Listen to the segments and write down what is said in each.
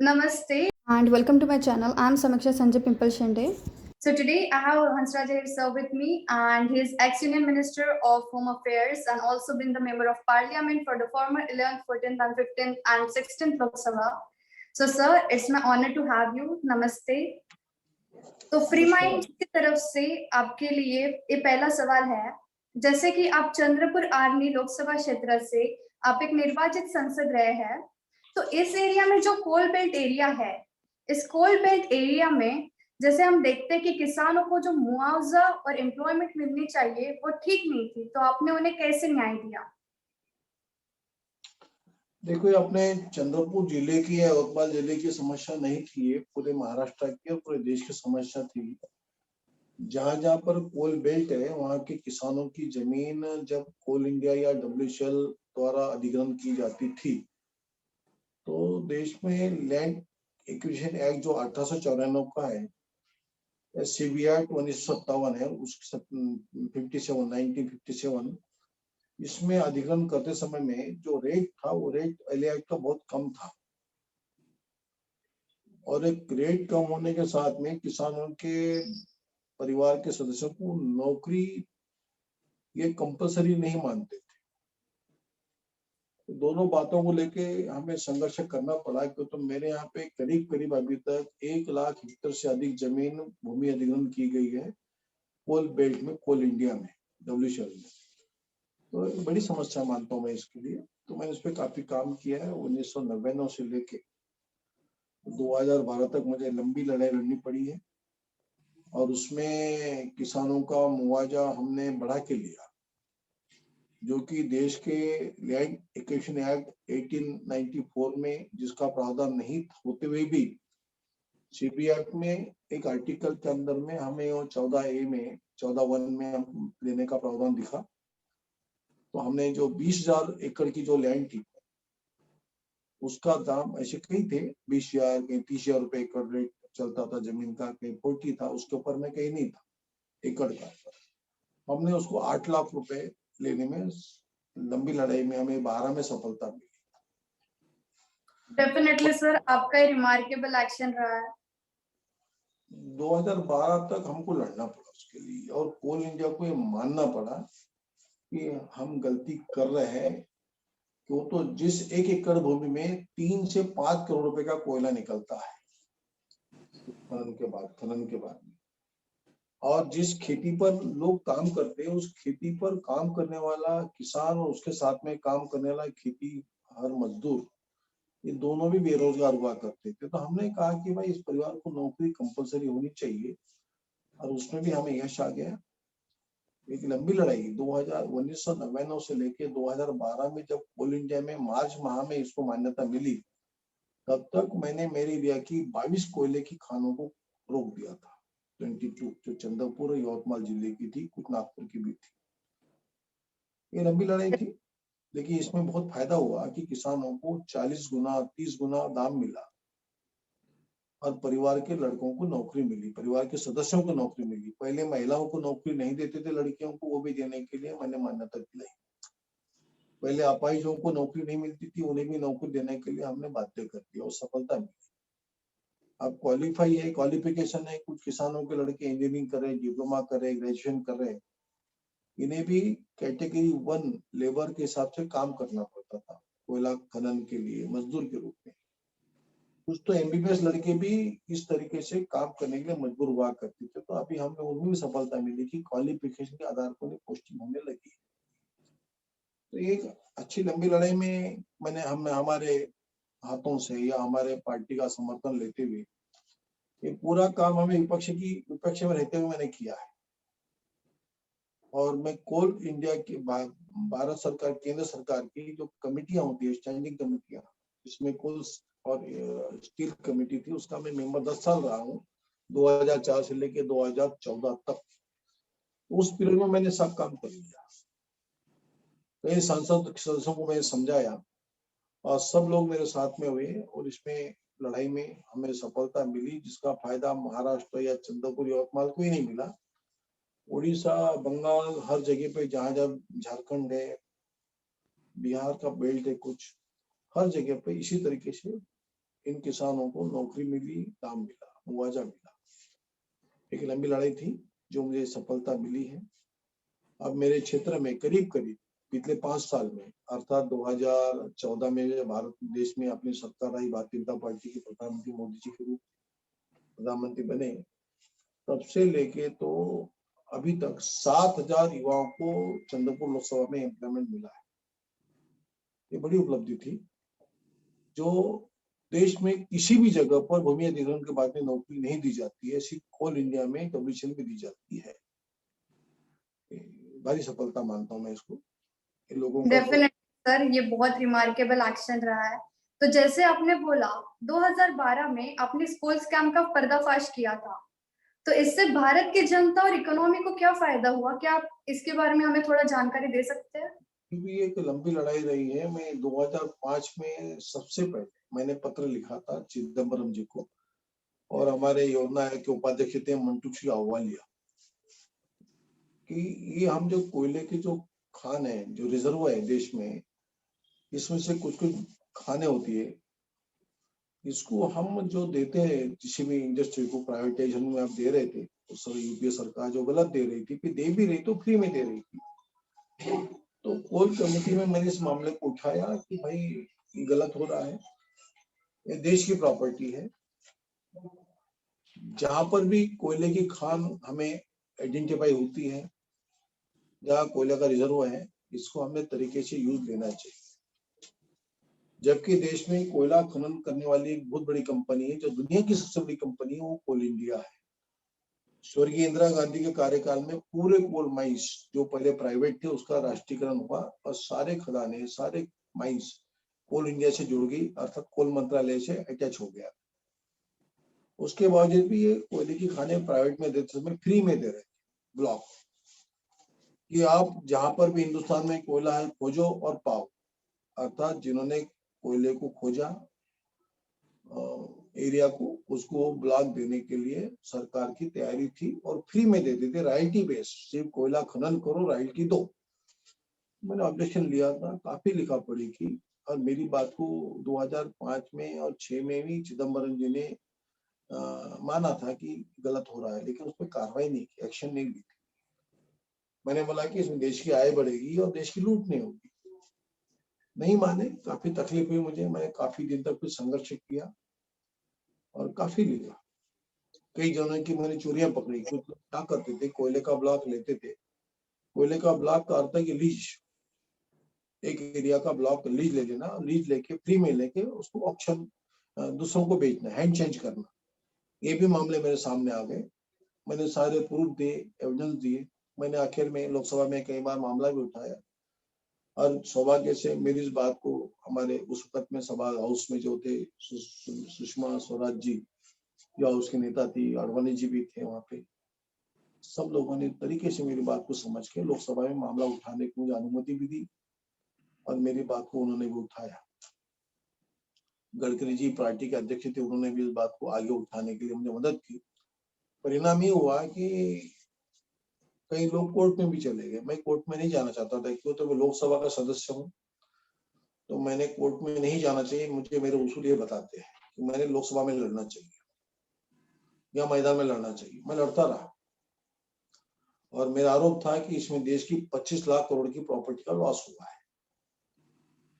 Namaste and welcome to my channel. I'm Samiksha Sanjay Pimple Shende. So today I have Hansraj sir with me, and he is ex-Union Minister of Home Affairs and also been the Member of Parliament for the former 11th, 14th, and 15th and 16th Lok Sabha. So sir, it's my honor to have you. Namaste. तो free mind की तरफ से आपके लिए ये पहला सवाल है, जैसे कि आप चंद्रपुर आर्मी लोकसभा क्षेत्र से आप एक निर्वाचित सांसद रहे हैं, तो इस एरिया में जो कोल बेल्ट एरिया है, इस कोल बेल्ट एरिया में जैसे हम देखते हैं कि किसानों को जो मुआवजा और एम्प्लॉयमेंट मिलनी चाहिए वो ठीक नहीं थी, तो आपने उन्हें कैसे न्याय दिया? देखो, ये अपने चंद्रपुर जिले की या यवतमाल जिले की समस्या नहीं थी, ये पूरे महाराष्ट्र की और पूरे देश की समस्या थी। जहां जहां पर कोल बेल्ट है वहां के किसानों की जमीन जब कोल इंडिया या डब्ल्यूसीएल द्वारा अधिग्रहण की जाती थी, तो देश में लैंड एक्विजिशन एक्ट जो 1894 का है, सीबी एक्ट 1957 है, उसकी 1957, इसमें अधिग्रहण करते समय में जो रेट था वो रेट एलए एक्ट का बहुत कम था, और एक रेट कम होने के साथ में किसानों के परिवार के सदस्यों को नौकरी ये कंपलसरी नहीं मानते थे। तो दोनों बातों को लेके हमें संघर्ष करना पड़ा, क्योंकि तो मेरे यहाँ पे करीब करीब अभी तक 1 लाख हेक्टेयर से अधिक जमीन भूमि अधिग्रहण की गई है कोल बेल्ट में, कोल इंडिया में, डब्ल्यूसीएल में। तो एक बड़ी समस्या मानता हूँ मैं इसके लिए। तो मैंने इस पर काफी काम किया है। 1999 से लेके 2012 तक मुझे लंबी लड़ाई लड़नी पड़ी है, और उसमें किसानों का मुआवजा हमने बढ़ा के लिया, जो कि देश के लैंड एक्विजिशन एक्ट 1894 में जिसका प्रावधान नहीं होते हुए भी सीबी एक्ट में एक आर्टिकल के अंदर में हमें 14A में 14(1) में हम लेने का प्रावधान दिखा। तो हमने जो 20,000 एकड़ की जो लैंड थी उसका दाम ऐसे कहीं थे 20,000 कहीं 30,000 रुपए एकड़ रेट चलता था जमीन का, कहीं 40 था, उसके ऊपर में कहीं नहीं था एकड़ का। हमने उसको 8 लाख रुपए लेने में लंबी लड़ाई में हमें 12 में सफलता मिली। डेफिनेटली सर, आपका ये रिमार्केबल एक्शन रहा है। 2012 तक हमको लड़ना पड़ा उसके लिए, और कोल इंडिया को ये मानना पड़ा कि हम गलती कर रहे हैं, क्यों तो जिस 1 एकड़ भूमि में 3 से 5 करोड़ रुपए का कोयला निकलता है खनन के बाद, और जिस खेती पर लोग काम करते हैं उस खेती पर काम करने वाला किसान और उसके साथ में काम करने वाला खेती हर मजदूर, ये दोनों भी बेरोजगार हुआ करते थे। तो हमने कहा कि भाई इस परिवार को नौकरी कंपलसरी होनी चाहिए, और उसमें भी हमें यश आ गया। एक लंबी लड़ाई 1999 से लेके 2012 में जब कोल इंडिया में मार्च माह में इसको मान्यता मिली, तब तक मैंने मेरी एरिया की 22 कोयले की खानों को रोक दिया था। 22 जो चंद्रपुर और यवतमाल जिले की थी, कुछ नागपुर की भी थी। ये लंबी लड़ाई थी, लेकिन इसमें बहुत फायदा हुआ कि किसानों को 40 गुना 30 गुना दाम मिला, और परिवार के लड़कों को नौकरी मिली, परिवार के सदस्यों को नौकरी मिली। पहले महिलाओं को नौकरी नहीं देते थे, लड़कियों को, वो भी देने के लिए मैंने मान्यता दिलाई। पहले अपाहिजों को नौकरी नहीं मिलती थी, उन्हें भी नौकरी देने के लिए हमने बाध्य कर दिया और सफलता मिली। अब क्वालिफाई है, क्वालिफिकेशन है, कुछ किसानों के लड़के इंजीनियरिंग कर रहे, डिप्लोमा कर रहे, ग्रेजुएशन कर रहे, इन्हें भी कैटेगरी 1 लेबर के हिसाब से काम करना पड़ता था कोयला खनन के लिए मजदूर के रूप में। कुछ तो एमबीबीएस लड़के भी इस तरीके से काम करने के लिए मजबूर हुआ करते थे। तो अभी हमें उनमें भी सफलता मिली कि क्वालिफिकेशन के आधार पर पोस्टिंग होने लगी। तो एक अच्छी लंबी लड़ाई में मैंने हमारे हाथों से या हमारे पार्टी का समर्थन लेते हुए ये पूरा काम हमें विपक्ष में रहते हुए मैंने किया है। और मैं कोल इंडिया की भारत सरकार, केंद्र सरकार की जो कमेटियां होती है, स्टैंडिंग कमेटियां, इसमें कोल और स्टील कमेटी थी, उसका मैं मेंबर 10 साल रहा हूँ, 2004 से लेके 2014 तक। उस पीरियड में मैंने सब काम कर लिया। कई सांसद सदस्यों को मैंने समझाया और सब लोग मेरे साथ में हुए, और इसमें लड़ाई में हमें सफलता मिली, जिसका फायदा महाराष्ट्र या चंद्रपुर यवतमाल को ही नहीं मिला, उड़ीसा, बंगाल, हर जगह पे, जहां जब झारखंड है, बिहार का बेल्ट है, कुछ हर जगह पे इसी तरीके से इन किसानों को नौकरी मिली, काम मिला, मुआवजा मिला। एक लंबी लड़ाई थी जो मुझे सफलता मिली है। अब मेरे क्षेत्र में करीब करीब पिछले 5 साल में अर्थात 2014 में जब भारत देश में अपनी सरकार आई, भारतीय जनता पार्टी के प्रधानमंत्री मोदी जी के रूप प्रधानमंत्री बने, तब से लेके तो अभी तक 7,000 युवाओं को चंद्रपुर लोकसभा में एम्प्लॉयमेंट मिला है। ये बड़ी उपलब्धि थी जो देश में किसी भी जगह पर भूमि अधिग्रहण के बाद में नौकरी नहीं दी जाती है, सिर्फ कोल इंडिया में WCL में दी जाती है। भारी सफलता मानता हूं मैं इसको। इन लोगों का डेफिनेटली सर, ये बहुत रिमार्केबल एक्शन रहा है। तो जैसे आपने बोला 2012 में आपने स्कूल स्कैम का पर्दाफाश किया था, तो इससे भारत की जनता और इकोनॉमी को क्या फायदा हुआ? क्या आप इसके बारे में हमें थोड़ा जानकारी दे सकते हैं? भी एक लंबी लड़ाई रही है। मैं 2005 में सबसे पहले मैंने पत्र लिखा था चिदम्बरम जी को, और हमारे योजना आयोग के उपाध्यक्ष थे मंटू श्री अहलुवालिया, कि ये हम जो कोयले के जो खान है, जो रिजर्व है देश में, इसमें से कुछ कुछ खाने होती है, इसको हम जो देते हैं किसी भी इंडस्ट्री को प्राइवेटाइजेशन में आप दे रहे थे, तो सर यूपीए सरकार जो गलत दे रही थी, फिर दे भी रही तो फ्री में दे रही थी। तो कोर कमेटी में मैंने इस मामले को उठाया कि भाई ये गलत हो रहा है, ये देश की प्रॉपर्टी है। जहां पर भी कोयले की खान हमें आइडेंटिफाई होती है, जहाँ कोयले का रिजर्व है, इसको हमें तरीके से यूज लेना चाहिए। जबकि देश में कोयला खनन करने वाली एक बहुत बड़ी कंपनी है, जो दुनिया की सबसे बड़ी कंपनी है, वो कोल इंडिया है। स्वर्गीय इंदिरा गांधी के कार्यकाल में पूरे कोल माइंस जो पहले प्राइवेट थे उसका राष्ट्रीयकरण हुआ और सारे खदाने, सारे माइंस कोल इंडिया से जुड़ गई, अर्थात कोल मंत्रालय से अटैच हो गया। उसके बावजूद भी ये कोयले की खाने प्राइवेट में देते समय फ्री में दे रहे थे ब्लॉक, कि आप जहां पर भी हिंदुस्तान में कोयला है खोजो और पाओ। अर्थात जिन्होंने कोयले को खोजा एरिया को, उसको ब्लॉक देने के लिए सरकार की तैयारी थी और फ्री में देते थे, रॉयल्टी बेस, सिर्फ कोयला खनन करो, रॉयल्टी दो। मैंने ऑब्जेक्शन लिया था, काफी लिखा पढ़ी की, और मेरी बात को 2005 में और 6 में भी चिदम्बरम जी ने माना था कि गलत हो रहा है, लेकिन उस पर कार्रवाई नहीं की, एक्शन नहीं ली थी। मैंने बोला कि इसमें देश की आय बढ़ेगी और देश की लूट नहीं होगी। नहीं माने, काफी तकलीफ हुई मुझे, मैंने काफी दिन तक कुछ संघर्ष किया और काफी लिखा। कई जनों की मैंने चोरियां पकड़ी। कुछ लोग क्या करते थे, कोयले का ब्लॉक लेते थे। कोयले का ब्लॉक का अर्थ है कि लीज, एक एरिया का ब्लॉक लीज ले लेना, लीज लेके फ्री में लेके उसको ऑप्शन दूसरों को बेचना, हैंड चेंज करना। ये भी मामले मेरे सामने आ गए। मैंने सारे प्रूफ दिए, एविडेंस दिए। मैंने आखिर में लोकसभा में कई बार मामला भी उठाया, और सौभाग्य से मेरी इस बात को हमारे उस वक्त में सभा हाउस में जो थे सुषमा स्वराज जी, जो हाउस की नेता थी, आडवाणी जी भी थे वहां पे, सब लोगों ने तरीके से मेरी बात को समझ के लोकसभा में मामला उठाने की मुझे अनुमति भी दी, और मेरी बात को उन्होंने भी उठाया। गडकरी जी पार्टी के अध्यक्ष थे, उन्होंने भी इस बात को आगे उठाने के लिए मुझे मदद की। परिणाम ये हुआ कि कई लोग कोर्ट में भी चले गए। मैं कोर्ट में नहीं जाना चाहता था, क्यों, तो मैं लोकसभा का सदस्य हूँ, तो मैंने कोर्ट में नहीं जाना चाहिए। मुझे मेरे उसूल ये बताते हैं कि मैंने लोकसभा में लड़ना चाहिए या मैदान में लड़ना चाहिए। मैं लड़ता रहा, और मेरा आरोप था कि इसमें देश की 25 लाख करोड़ की प्रॉपर्टी का लॉस हुआ है,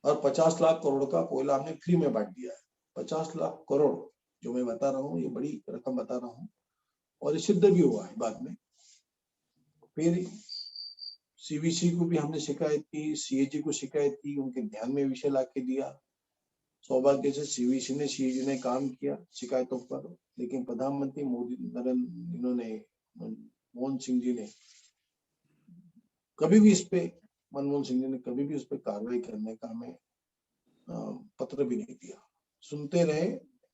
और 50 लाख करोड़ का कोयला हमने फ्री में बांट दिया है। 50 लाख करोड़ जो मैं बता रहा हूँ, ये बड़ी रकम बता रहा हूँ, और ये सिद्ध भी हुआ है बाद में। फिर सीवीसी को भी हमने शिकायत की, सीएजी को शिकायत की, उनके ध्यान में विषय ला के दिया। सौभाग्य से सीवीसी ने, सीएजी ने काम किया शिकायतों पर, लेकिन प्रधानमंत्री मोदी मनमोहन सिंह जी ने कभी भी इस पे, मनमोहन सिंह जी ने कभी भी उस पर कार्रवाई करने का हमें पत्र भी नहीं दिया। सुनते रहे,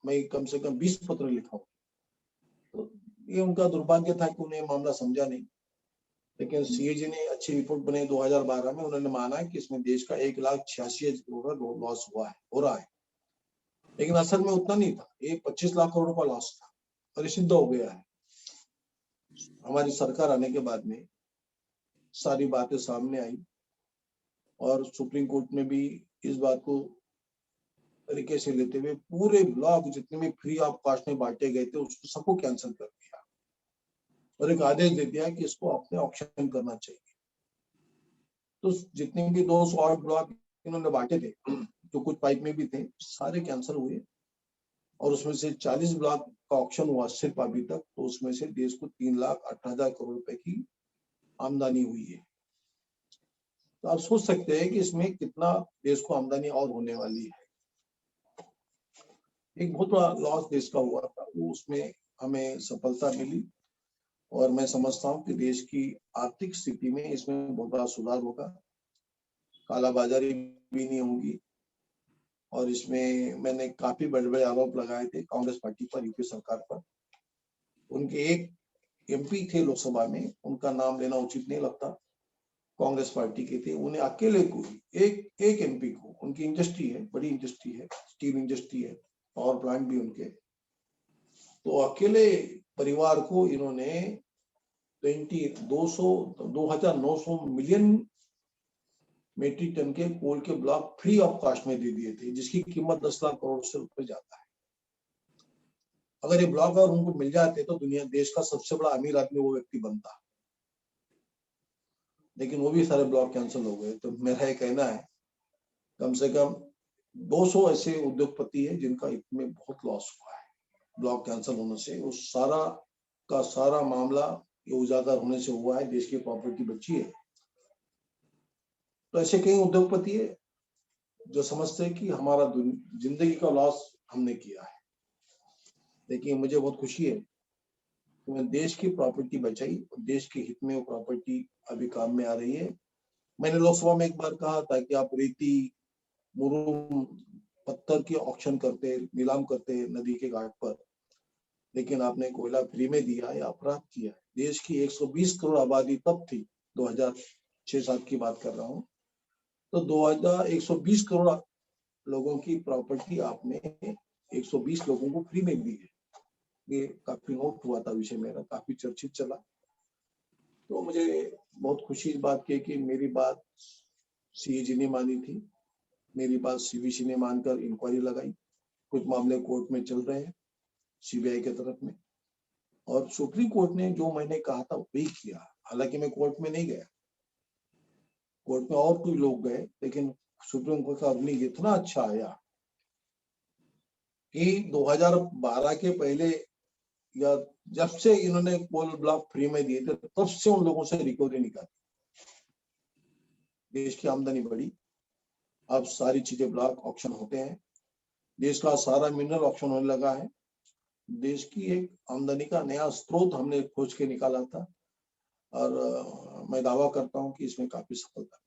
मैं कम से कम 20 पत्र लिखा हूं। तो ये उनका दुर्भाग्य था कि उन्हें मामला समझा नहीं। लेकिन सीएजी ने अच्छी रिपोर्ट बनाई 2012 में, उन्होंने माना कि इसमें देश का 1,86,000 करोड़ का लॉस हुआ है, हो रहा है। लेकिन असल में उतना नहीं था, ये 25 लाख करोड़ का लॉस था, और ये सिद्ध हो गया है। हमारी सरकार आने के बाद में सारी बातें सामने आई, और सुप्रीम कोर्ट ने भी इस बात को तरीके से लेते हुए पूरे ब्लॉक जितने भी फ्री ऑफ कॉस्ट में बांटे गए थे उसको सबको कैंसिल कर दिया और एक आदेश दे दिया कि इसको अपने ऑक्शन करना चाहिए। तो जितने भी 200 ब्लॉक इन्होंने बांटे थे, जो कुछ पाइप में भी थे, सारे कैंसिल हुए और उसमें से 40 ब्लॉक का ऑक्शन हुआ सिर्फ अभी तक। तो उसमें से देश को 3,08,000 करोड़ रुपए की आमदनी हुई है। तो आप सोच सकते हैं कि इसमें कितना देश को आमदनी और होने वाली है। एक बहुत बड़ा लॉस देश का हुआ था, वो उसमें हमें सफलता मिली और मैं समझता हूँ कि देश की आर्थिक स्थिति में इसमें बहुत बड़ा सुधार होगा, कालाबाजारी भी नहीं होगी। और इसमें मैंने काफी बड़े बड़े आरोप लगाए थे कांग्रेस पार्टी पर, यूपी सरकार पर। उनके एक एमपी थे लोकसभा में, उनका नाम लेना उचित नहीं लगता, कांग्रेस पार्टी के थे। उन्हें अकेले को एक एमपी को, उनकी इंडस्ट्री है, बड़ी इंडस्ट्री है, स्टील इंडस्ट्री है, पावर प्लांट भी उनके, तो अकेले परिवार को इन्होंने 2,900 मिलियन मेट्रिक टन के कोल के ब्लॉक फ्री ऑफ कॉस्ट में दे दिए थे, जिसकी कीमत 10 लाख करोड़ से ऊपर जाता है। अगर ये ब्लॉक अगर उनको मिल जाते तो दुनिया देश का सबसे बड़ा अमीर आदमी वो व्यक्ति बनता, लेकिन वो भी सारे ब्लॉक कैंसिल हो गए। तो मेरा ये कहना है, कम से कम 200 ऐसे उद्योगपति है जिनका इसमें बहुत लॉस हुआ है ब्लॉक कैंसिल होने से। उस सारा का सारा मामला ये उजागर होने से हुआ है, देश की प्रॉपर्टी बची है। तो ऐसे कई उद्योगपति है जो समझते हैं कि हमारा जिंदगी का लॉस हमने किया है, लेकिन मुझे बहुत खुशी है कि मैं देश की प्रॉपर्टी बचाई और देश के हित में वो प्रॉपर्टी अभी काम में आ रही है। मैंने लोकसभा में एक बार कहा था कि आप रेती, मुरुम, पत्थर की ऑक्शन करते, नीलाम करते नदी के घाट पर, लेकिन आपने कोयला फ्री में दिया है, अपराध किया है। देश की 120 करोड़ आबादी तब थी, 2006-7 की बात कर रहा हूँ। तो 120 करोड़ लोगों की प्रॉपर्टी आपने 120 लोगों को फ्री में दी है। ये काफी नोट हुआ था, विषय मेरा काफी चर्चित चला। तो मुझे बहुत खुशी इस बात की कि मेरी बात सीएजी ने मानी थी, मेरी बात सीवीसी ने मानकर इंक्वायरी लगाई। कुछ मामले कोर्ट में चल रहे हैं सीबीआई के तरफ में, और सुप्रीम कोर्ट ने जो मैंने कहा था वही किया। हालांकि मैं कोर्ट में नहीं गया, कोर्ट में और कोई लोग गए, लेकिन सुप्रीम कोर्ट का रुलिंग इतना अच्छा आया कि 2012 के पहले या जब से इन्होंने कोल ब्लॉक फ्री में दिए थे तब से उन लोगों से रिकवरी निकाली, देश की आमदनी बढ़ी। अब सारी चीजें ब्लॉक ऑक्शन होते हैं, देश का सारा मिनरल ऑक्शन होने लगा है। देश की एक आमदनी का नया स्रोत हमने खोज के निकाला था और मैं दावा करता हूं कि इसमें काफी सफलता।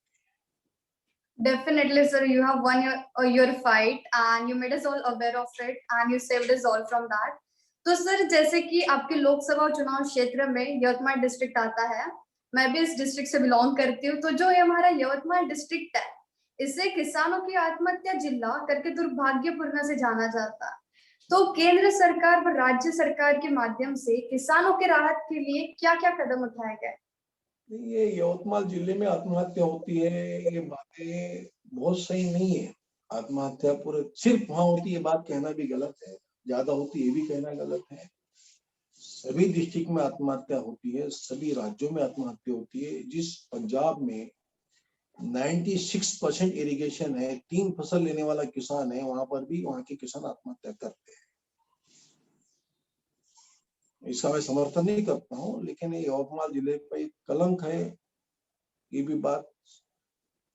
Definitely, sir, you have won your fight and you made us all aware of it and you saved us all from that. तो सर, जैसे कि आपके लोकसभा चुनाव क्षेत्र में यवतमाल डिस्ट्रिक्ट आता है, मैं भी इस डिस्ट्रिक्ट से बिलोंग करती हूँ। तो जो ये हमारा यवतमाल डिस्ट्रिक्ट है, इसे किसानों की आत्महत्या जिला करके दुर्भाग्यपूर्ण से जाना जाता है। तो केंद्र सरकार व राज्य सरकार के माध्यम से किसानों के राहत के लिए क्या क्या कदम उठाए गए? ये यवतमाल जिले में आत्महत्या होती है, ये बातें बहुत सही नहीं है। आत्महत्या पूरे सिर्फ वहां होती है, बात कहना भी गलत है, ज्यादा होती है ये भी कहना गलत है। सभी डिस्ट्रिक्ट में आत्महत्या होती है, सभी राज्यों में आत्महत्या होती है। जिस पंजाब में 96% इरिगेशन है, 3 फसल लेने वाला किसान है, वहां पर भी वहां के किसान आत्महत्या करते हैं। इसका मैं समर्थन नहीं करता हूँ, लेकिन ये यवतमाल जिले पर एक कलंक है, ये भी बात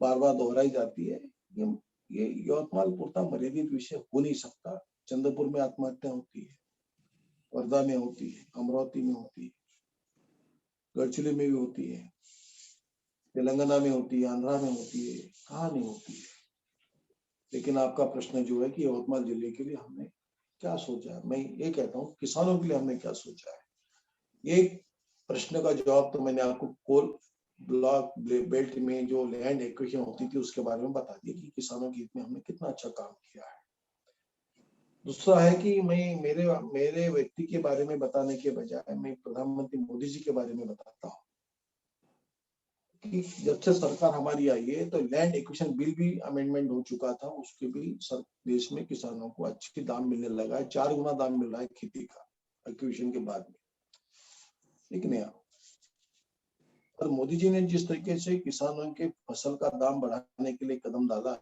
बार बार दोहराई जाती है। ये यवतमाल पूर्ता मर्यादित विषय हो नहीं सकता। चंद्रपुर में आत्महत्या होती है, वर्धा में होती है, अमरावती में होती है, गढ़चिली में भी होती है, तेलंगाना में होती है, आंध्रा में होती है, कहाँ नहीं होती है। लेकिन आपका प्रश्न जो है कि यवतमाल जिले के लिए हमने क्या सोचा है, मैं ये कहता हूँ किसानों के लिए हमने क्या सोचा है। ये प्रश्न का जवाब तो मैंने आपको कोल ब्लॉक बेल्ट में जो लैंड एक्विजिशन होती थी उसके बारे में बता दिया कि किसानों के हित में हमने कितना अच्छा काम किया है। दूसरा है कि मैं मेरे व्यक्ति के बारे में बताने के बजाय मैं प्रधानमंत्री मोदी जी के बारे में बताता हूँ। कि जब से सरकार हमारी आई है तो लैंड एक्विजिशन बिल भी अमेंडमेंट हो चुका था, उसके भी देश में किसानों को अच्छी दाम मिलने लगा है। 4 गुना दाम मिल रहा है खेती का एक्विजिशन के बाद में। एक नया और मोदी जी ने जिस तरीके से किसानों के फसल का दाम बढ़ाने के लिए कदम डाला,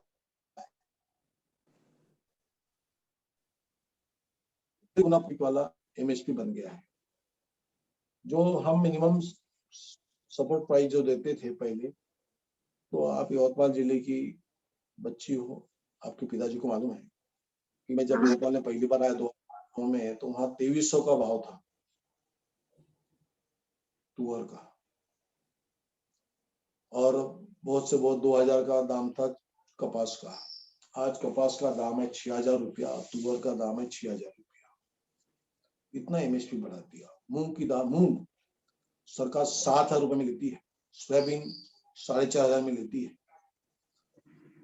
गुना वाला एमएसपी बन गया है। जो हम मिनिमम सपोर्ट प्राइस जो देते थे पहले, तो आप यवतमाल जिले की बच्ची हो, आपके पिताजी को मालूम है कि मैं जब यवतमाल में पहली बार आया 2009 में, तो वहां 2300 का भाव था तुअर का, और बहुत से बहुत 2000 का दाम था कपास का। आज कपास का दाम है 6000 रुपया, तुअर का दाम है 6000 रुपया। इतना एमएसपी बढ़ा दिया। मूंग सरकार 7000 रुपए में लेती है, सोयाबीन 4500 में लेती है,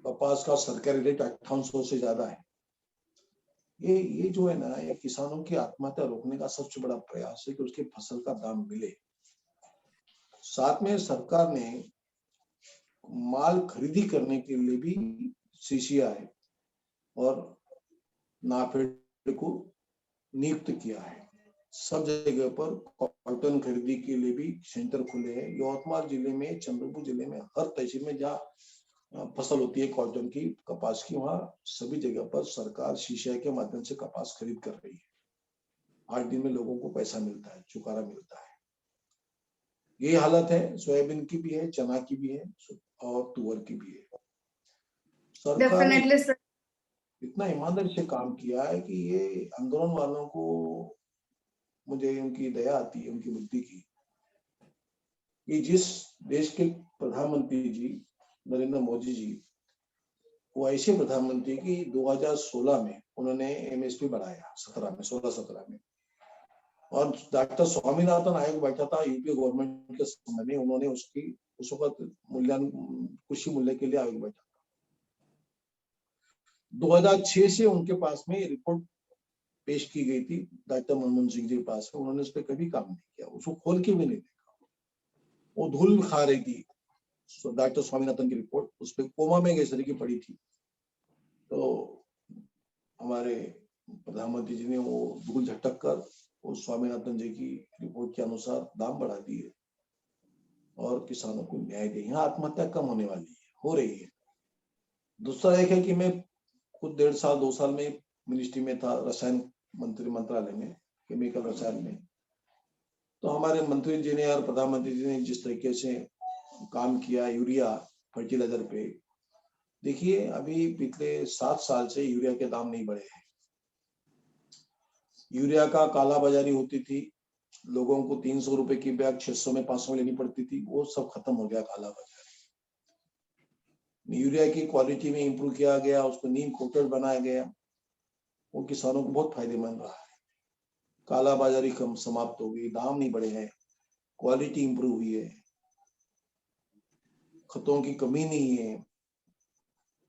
कपास का सरकारी रेट 5800 से ज्यादा है। ये जो है ना, ये किसानों की आत्महत्या रोकने का सबसे बड़ा प्रयास है कि उसके फसल का दाम मिले। साथ में सरकार ने माल खरीदी करने के लिए भी सीसीआई और नाफेड को नियुक्त किया है। सब जगह पर कॉटन खरीदी के लिए भी सेंटर खुले हैं। यवतमाल जिले में, चंद्रपुर जिले में, हर तहसील में जहाँ फसल होती है कॉटन की, कपास की, वहां सभी जगह पर सरकार सीसीआई के माध्यम से कपास खरीद कर रही है। 8 दिन में लोगों को पैसा मिलता है, चुकारा मिलता है। ये हालत है, सोयाबीन की भी है, चना की भी है और तुअर की भी है। सरकार ने डेफिनेटली सर। इतना ईमानदारी से काम किया है कि ये आंदोलन वालों को, मुझे उनकी दया आती है, उनकी बुद्धि की, कि जिस देश के प्रधानमंत्री जी नरेंद्र मोदी जी, वो ऐसे प्रधानमंत्री की 2016 में उन्होंने एमएसपी बढ़ाया, 16-17 में, और डॉक्टर स्वामीनाथन आयोग बैठा था यूपीए गवर्नमेंट के समय में, उन्होंने उसकी उस वक्त कृषि मूल्य के लिए आयोग बैठा था। 2006 से उनके पास में रिपोर्ट पेश की गई थी डॉक्टर मनमोहन सिंह जी के पास में, उन्होंने उस पर कभी काम नहीं किया, उसको खोल के भी नहीं देखा। वो धूल खा रही थी डॉक्टर स्वामीनाथन की रिपोर्ट, उस पर कोमा में गैसरी की पड़ी थी। तो हमारे प्रधानमंत्री जी ने वो धूल झटक कर उस स्वामीनाथन जी की रिपोर्ट के अनुसार दाम बढ़ा दिए और किसानों को न्याय दिए। यहाँ आत्महत्या कम होने वाली है, हो रही है। दूसरा एक है कि मैं खुद 1.5 साल 2 साल में मिनिस्ट्री में था, रसायन मंत्रालय में, केमिकल रसायन में। तो हमारे मंत्री जी ने और प्रधानमंत्री जी ने जिस तरीके से काम किया यूरिया फर्टिलाइजर पे, देखिए अभी पिछले 7 साल से यूरिया के दाम नहीं बढ़े हैं। यूरिया का कालाबाजारी होती थी, लोगों को 300 रुपए की बैग 600 में 500 में लेनी पड़ती थी, वो सब खत्म हो गया कालाबाजारी। यूरिया की क्वालिटी में इंप्रूव किया गया, उसको नीम कोटेड बनाया गया, वो किसानों को बहुत फायदेमंद रहा है। कालाबाजारी कम समाप्त हो गई, दाम नहीं बढ़े हैं, क्वालिटी इंप्रूव हुई है, खतों की कमी नहीं है,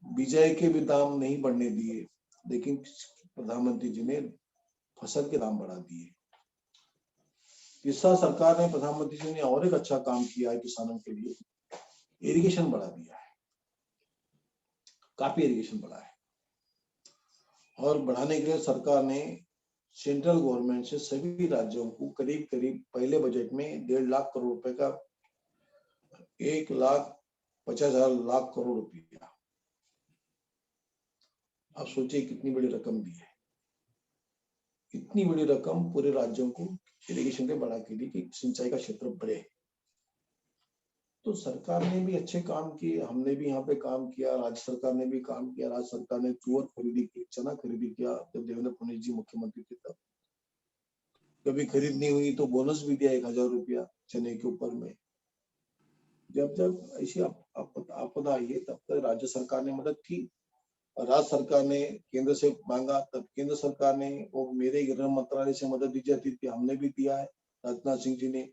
बिजाई के भी दाम नहीं बढ़ने दिए, लेकिन प्रधानमंत्री जी ने फसल के दाम बढ़ा दिए। तीसरा, सरकार ने, प्रधानमंत्री जी ने और एक अच्छा काम किया है किसानों के लिए, इरिगेशन बढ़ा दिया है, काफी इरिगेशन बढ़ा है। और बढ़ाने के लिए सरकार ने सेंट्रल गवर्नमेंट से सभी राज्यों को करीब करीब पहले बजट में 1.5 लाख करोड़ रुपए का 1,50,000 लाख करोड़ रुपया, आप सोचिए कितनी बड़ी रकम दी है। इतनी बड़ी रकम पूरे राज्यों को इरिगेशन पे बढ़ा के दी कि सिंचाई का क्षेत्र बढ़े। तो सरकार ने भी अच्छे काम किए, हमने भी यहाँ पे काम किया, राज्य सरकार ने भी काम किया। राज्य सरकार ने तुअर खरीदी की, चना खरीदी किया जब देवेंद्र फडणवीस जी मुख्यमंत्री थे तब। कभी खरीद नहीं हुई तो बोनस भी दिया 1000 रुपया चने के ऊपर में। जब जब ऐसी आपदा आई है तब तक राज्य सरकार ने मदद की, और राज्य सरकार ने केंद्र से मांगा, तब केंद्र सरकार ने, वो मेरे गृह मंत्रालय से मदद दी जाती थी, हमने भी दिया है। राजनाथ सिंह जी ने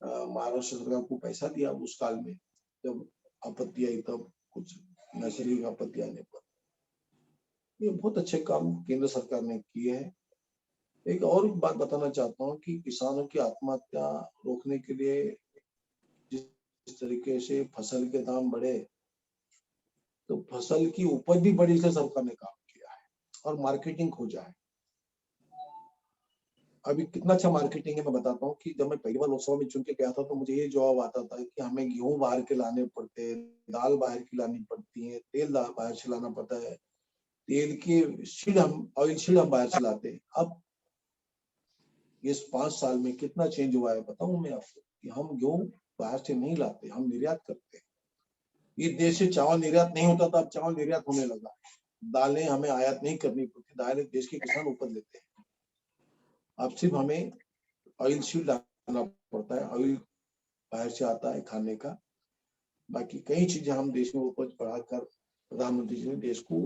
महाराष्ट्र सरकार को पैसा दिया उस काल में जब आपत्ति आई, तब कुछ नैसर्गिक आपत्ति आने पर। ये बहुत अच्छे काम केंद्र सरकार ने किए हैं। एक और बात बताना चाहता हूँ कि किसानों की आत्महत्या रोकने के लिए जिस जिस तरीके से फसल के दाम बढ़े, तो फसल की उपज भी बढ़ी, इसलिए सरकार ने काम किया है और मार्केटिंग खोजा है। अभी कितना अच्छा मार्केटिंग है, मैं बताता हूँ कि जब मैं पहली बार लोकसभा में चुन के गया था तो मुझे ये जवाब आता था कि हमें गेहूं बाहर के लाने पड़ते हैं, दाल बाहर की लानी पड़ती है, तेल बाहर से लाना पड़ता है, तेल की शीड हम ऑयल शीड हम बाहर से लाते हैं। अब इस 5 साल में कितना चेंज हुआ है बताऊं मैं आपको कि हम गेहूं बाहर से नहीं लाते, हम निर्यात करते हैं। ये देश से चावल निर्यात नहीं होता था, अब चावल निर्यात होने लगा। दालें हमें आयात नहीं करनी पड़ती, दालें देश के किसान उपज लेते हैं। अब सिर्फ हमें ऑयल शीड लाना पड़ता है, ऑयल बाहर से आता है खाने का। बाकी कई चीजें हम देश में उपज बढ़ाकर प्रधानमंत्री जी ने देश को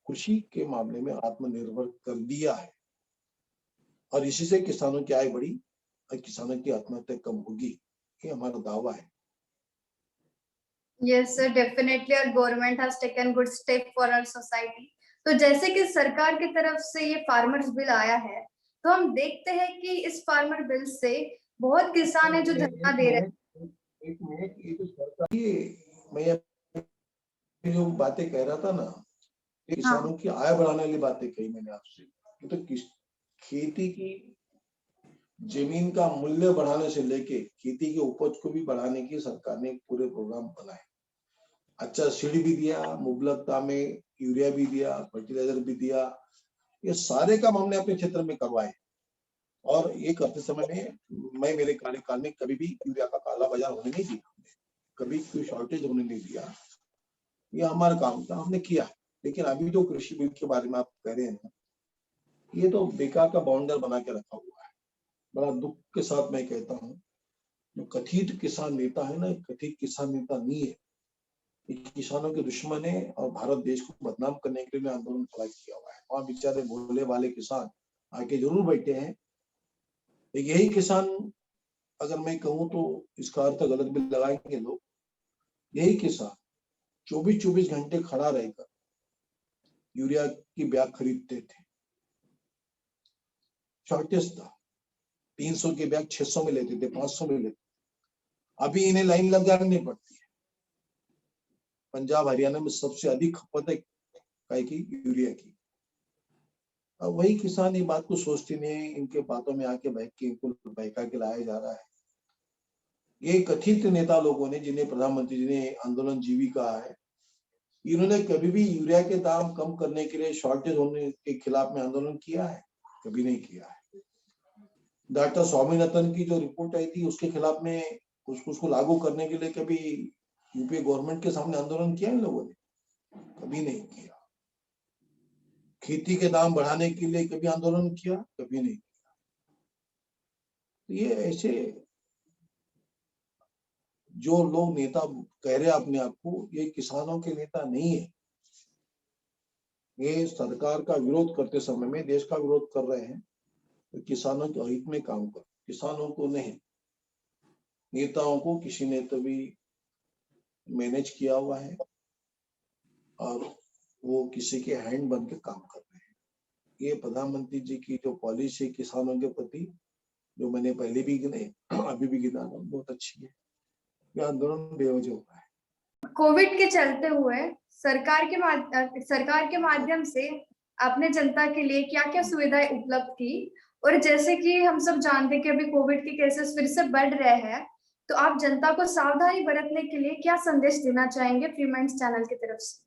कृषि के मामले में आत्मनिर्भर कर दिया है और इसी से किसानों की आय बढ़ी और किसानों की आत्महत्या कम होगी, ये हमारा दावा है। Yes, sir, definitely our government has taken good step for our society. तो जैसे कि सरकार की तरफ से ये फार्मर्स बिल आया है, तो हम देखते हैं कि इस फार्मर बिल से बहुत किसान है जो धरना दे रहे हैं। एक मिनट, ये तो सरकार, ये मैं जो बातें कह रहा था ना, ये किसानों की आय बढ़ाने वाली बातें कही मैंने आपसे। ये तो खेती की जमीन का मूल्य बढ़ाने से लेके खेती की उपज को भी बढ़ाने की सरकार ने पूरे प्रोग्राम बनाए। अच्छा सीड भी दिया, मुबलक दाम में यूरिया भी दिया, फर्टिलाइजर भी दिया, ये सारे काम हमने अपने क्षेत्र में करवाए। और ये करते समय में मैं मेरे कार्यकाल में कभी भी यूरिया का काला बाजार होने नहीं दिया, कभी कोई शॉर्टेज होने नहीं दिया। ये हमारा काम था, हमने किया। लेकिन अभी जो कृषि बिल के बारे में आप कह रहे हैं, ये तो बेकार का बाउंडर बना के रखा हुआ है। बड़ा दुख के साथ मैं कहता हूँ, जो कथित किसान नेता है ना, कथित किसान नेता नहीं है, ये किसानों के दुश्मन है और भारत देश को बदनाम करने के लिए आंदोलन खड़ा किया हुआ है। वहां बेचारे भोले वाले किसान आके जरूर बैठे हैं, लेकिन यही किसान, अगर मैं कहूँ तो इसका अर्थ गलत भी लगाएंगे लोग, यही किसान 24-24 घंटे खड़ा रहकर यूरिया की बैग खरीदते थे। शॉर्टेज था, 300 के बैग 600 में लेते थे, 500 में लेते थे। अभी इन्हें लाइन लगानी पड़ती है। पंजाब हरियाणा में सबसे अधिक खपत है काय की, यूरिया की। अब वही किसान ये बात को सोचते नहीं, इनके बातों में आके बहक के इनको बहका के लाया जा रहा है। ये कथित नेता लोगों ने, जिन्हें प्रधानमंत्री जी ने आंदोलन जीवी कहा है, इन्होंने कभी भी यूरिया के दाम कम करने के लिए, शॉर्टेज होने के खिलाफ में आंदोलन किया है? कभी नहीं किया है। डॉक्टर स्वामीनाथन की जो रिपोर्ट आई थी उसके खिलाफ में, उसको लागू करने के लिए कभी यूपीए गवर्नमेंट के सामने आंदोलन किया इन लोगों ने? कभी नहीं किया। खेती के दाम बढ़ाने के लिए कभी आंदोलन किया? कभी नहीं किया। तो ये ऐसे जो लोग नेता कह रहे हैं अपने आप को, ये किसानों के नेता नहीं है। ये सरकार का विरोध करते समय में देश का विरोध कर रहे हैं, तो किसानों के हित में काम कर, किसानों को नहीं। नेताओं को किसी ने तभी मैनेज किया हुआ है और वो किसी के हैंड बन के काम कर रहे हैं। ये प्रधानमंत्री जी की जो पॉलिसी है किसानों के प्रति, जो मैंने पहले भी गिने, अभी भी गिना, बहुत अच्छी है। ये आंदोलन बेवजह हुआ है। कोविड के चलते हुए सरकार के माध्यम से आपने जनता के लिए क्या क्या सुविधाएं उपलब्ध की, और जैसे कि हम सब जानते हैं कि अभी कोविड के केसेस फिर से बढ़ रहे हैं, तो आप जनता को सावधानी बरतने के लिए क्या संदेश देना चाहेंगे फ्री माइंड्स चैनल की तरफ से?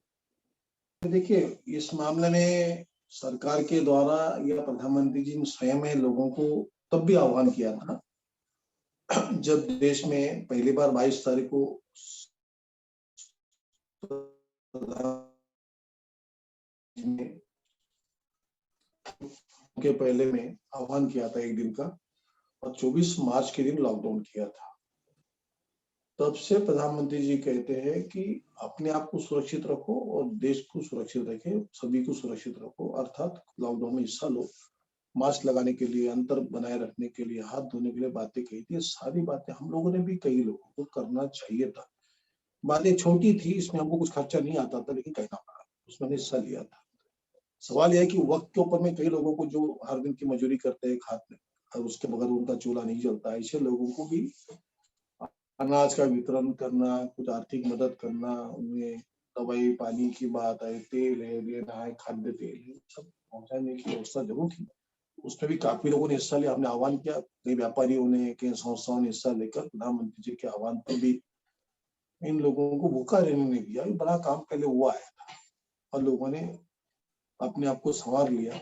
देखिए, इस मामले में सरकार के द्वारा या प्रधानमंत्री जी ने स्वयं लोगों को तब भी आह्वान किया था जब देश में पहली बार 22 तारीख को के पहले में आह्वान किया था एक दिन का, और 24 मार्च के दिन लॉकडाउन किया था। तब से प्रधानमंत्री जी कहते हैं कि अपने आप को सुरक्षित रखो और देश को सुरक्षित रखें, सभी को सुरक्षित रखो, अर्थात लॉकडाउन में हिस्सा लो, मास्क लगाने के लिए, अंतर बनाए रखने के लिए, हाथ धोने के लिए बातें कही थी। सारी बातें हम लोगों ने भी, कई लोगों को करना चाहिए था। बातें छोटी थी, इसमें हमको कुछ खर्चा नहीं आता था, लेकिन कहना पड़ा, उसमें हिस्सा लिया था। सवाल यह है कि वक्त के ऊपर में कई लोगों को जो हर दिन की मजदूरी करते हैं, खाते हैं, और उसके बगैर उनका चूल्हा नहीं जलता है, ऐसे लोगों को भी अनाज का वितरण करना, कुछ आर्थिक मदद करना, उन्हें दवाई पानी की बात है, तेल है लेना है, खाद्य तेल है, सब पहुंचाने की व्यवस्था जरूर थी। उसमें भी काफी लोगों ने हिस्सा लिया। हमने आह्वान किया, कई व्यापारियों ने, कई संस्थाओं ने हिस्सा लेकर प्रधानमंत्री जी के आह्वान पर भी इन लोगों को भूखा रहने नहीं दिया। ये बड़ा काम पहले हुआ है और लोगों ने अपने आप को संवार लिया।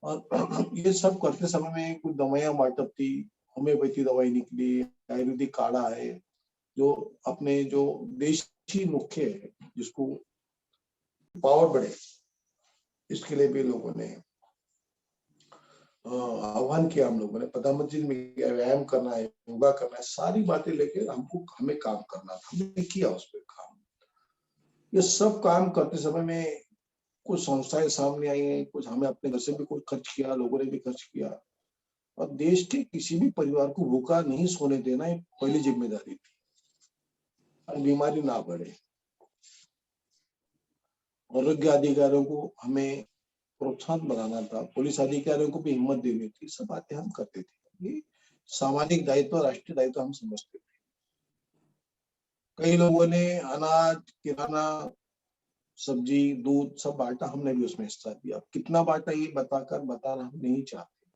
और ये सब करते समय में कुछ दवाइयां बांटप थी, होम्योपैथी दवाई निकली, आयुर्वेदिक काढ़ा है, जो अपने जो देशी नुस्खे है जिसको पावर बढ़े, इसके लिए भी लोगों ने आह्वान किया। हम लोगों ने प्रधानमंत्री में व्यायाम करना है, योगा करना है, सारी बातें लेके हमें काम करना था। हमने किया उस पर काम। ये सब काम करते समय में कुछ संस्थाएं सामने आई हैं, कुछ हमें अपने घर से भी कुछ खर्च किया, लोगों ने भी खर्च किया। और देश के किसी भी परिवार को भूखा नहीं सोने देना एक पहली जिम्मेदारी थी, और बीमारी ना बढ़े। आरोग्य अधिकारियों को हमें प्रोत्साहन बनाना था, पुलिस अधिकारियों को भी हिम्मत देनी थी, सब बातें हम करते थे। ये सामाजिक दायित्व, राष्ट्रीय दायित्व हम समझते थे। कई लोगों ने अनाज, किराना, सब्जी, दूध सब बांटा, हमने भी उसमें हिस्सा दिया। कितना बांटा ये बताना हम नहीं चाहते,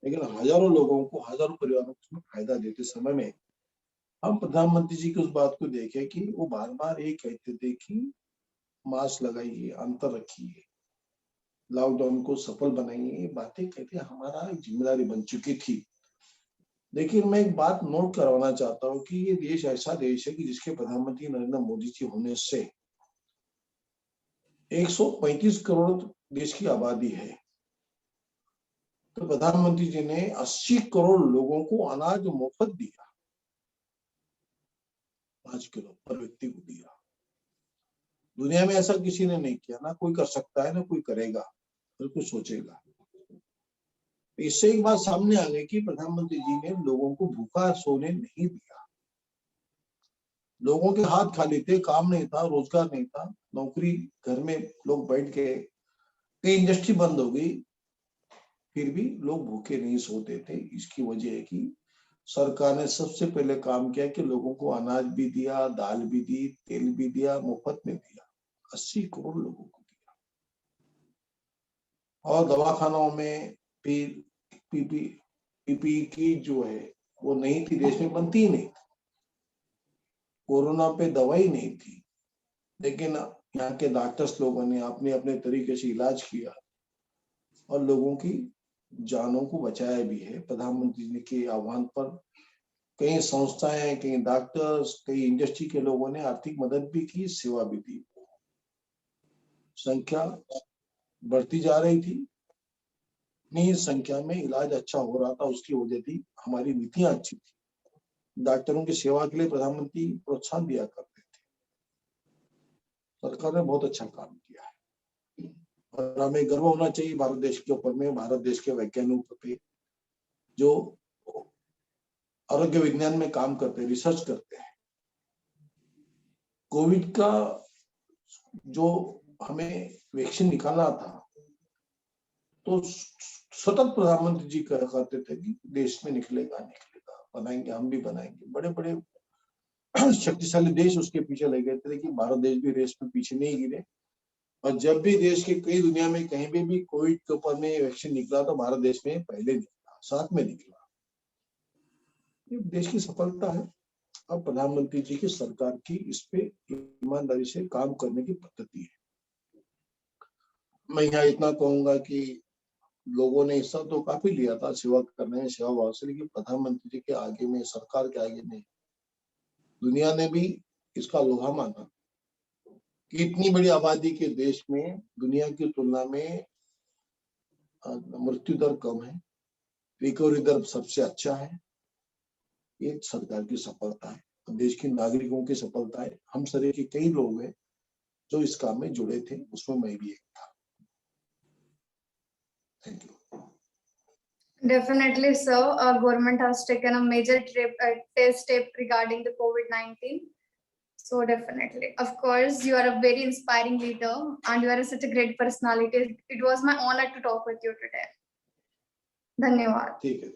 लेकिन हजारों लोगों को, हजारों परिवारों को उसमें फायदा देते समय में हम प्रधानमंत्री जी की उस बात को देखे कि वो बार बार ये कहते थे कि मास्क लगाइए, अंतर रखिए, लॉकडाउन को सफल बनाइए। ये बातें कहते हमारा एक जिम्मेदारी बन चुकी थी। लेकिन मैं एक बात नोट करवाना चाहता हूँ कि ये देश ऐसा देश है कि जिसके प्रधानमंत्री नरेंद्र मोदी जी होने से 135 करोड़ देश की आबादी है। तो प्रधानमंत्री जी ने 80 करोड़ लोगों को अनाज मुफ्त दिया, 5 किलो पर व्यक्ति को दिया। दुनिया में ऐसा किसी ने नहीं किया, ना कोई कर सकता है, ना कोई करेगा, ना कोई सोचेगा। इससे एक बात सामने आ गई कि प्रधानमंत्री जी ने लोगों को भूखा सोने नहीं दिया। लोगों के हाथ खाली थे, काम नहीं था, रोजगार नहीं था, नौकरी, घर में लोग बैठ गए, कई इंडस्ट्री बंद हो गई, फिर भी लोग भूखे नहीं सोते थे। इसकी वजह है कि सरकार ने सबसे पहले काम किया कि लोगों को अनाज भी दिया, दाल भी दी, तेल भी दिया, मुफ्त में दिया, 80 करोड़ लोगों को दिया। और दवाखानों में फिर पीपी की जो है वो नहीं थी, देश में बनती ही नहीं थी। कोरोना पे दवाई नहीं थी, लेकिन यहाँ के डॉक्टर्स लोगों ने अपने अपने तरीके से इलाज किया और लोगों की जानों को बचाया भी है। प्रधानमंत्री जी के आह्वान पर कई संस्थाएं, कई डॉक्टर्स, कई इंडस्ट्री के लोगों ने आर्थिक मदद भी की, सेवा भी दी। संख्या बढ़ती जा रही थी, इतनी संख्या में इलाज अच्छा हो रहा था, उसकी वजह थी हमारी नीतियां अच्छी थी। डॉक्टरों की सेवा के लिए प्रधानमंत्री प्रोत्साहन दिया करते थे। सरकार ने बहुत अच्छा काम किया है और हमें गर्व होना चाहिए भारत देश के ऊपर में, भारत देश के वैज्ञानिकों पे जो आरोग्य विज्ञान में काम करते हैं, रिसर्च करते हैं। कोविड का जो हमें वैक्सीन निकालना था, तो सतत प्रधानमंत्री जी कहते थे कि देश में निकलेगा, बनाएंगे, हम भी बनाएंगे। बड़े बड़े शक्तिशाली देश उसके पीछे लगे थे, लेकिन भारत देश भी रेस में पीछे नहीं गिरे। और जब भी देश के कई दुनिया में कहीं भी कोविड के ऊपर में वैक्सीन निकला तो भारत देश में पहले निकला, साथ में निकला। ये देश की सफलता है। अब प्रधानमंत्री जी की सरकार की इस पे ईमानदारी से काम करने की पद्धति है। मैं यहाँ इतना कहूंगा कि लोगों ने हिस्सा तो काफी लिया था सेवा करने में, सेवा भाव से, लेकिन प्रधानमंत्री जी के आगे में, सरकार के आगे में दुनिया ने भी इसका लोहा माना कि इतनी बड़ी आबादी के देश में दुनिया की तुलना में मृत्यु दर कम है, रिकवरी दर सबसे अच्छा है। ये सरकार की सफलता है, देश के नागरिकों की सफलता है। हम सरे के कई लोग हैं जो इस काम में जुड़े थे, उसमें मैं भी एक था। Thank you. Definitely, sir. Our government has taken a major step regarding the COVID-19. So definitely, of course, you are a very inspiring leader and you are such a great personality. It was my honor to talk with you today. धन्यवाद. ठीक है।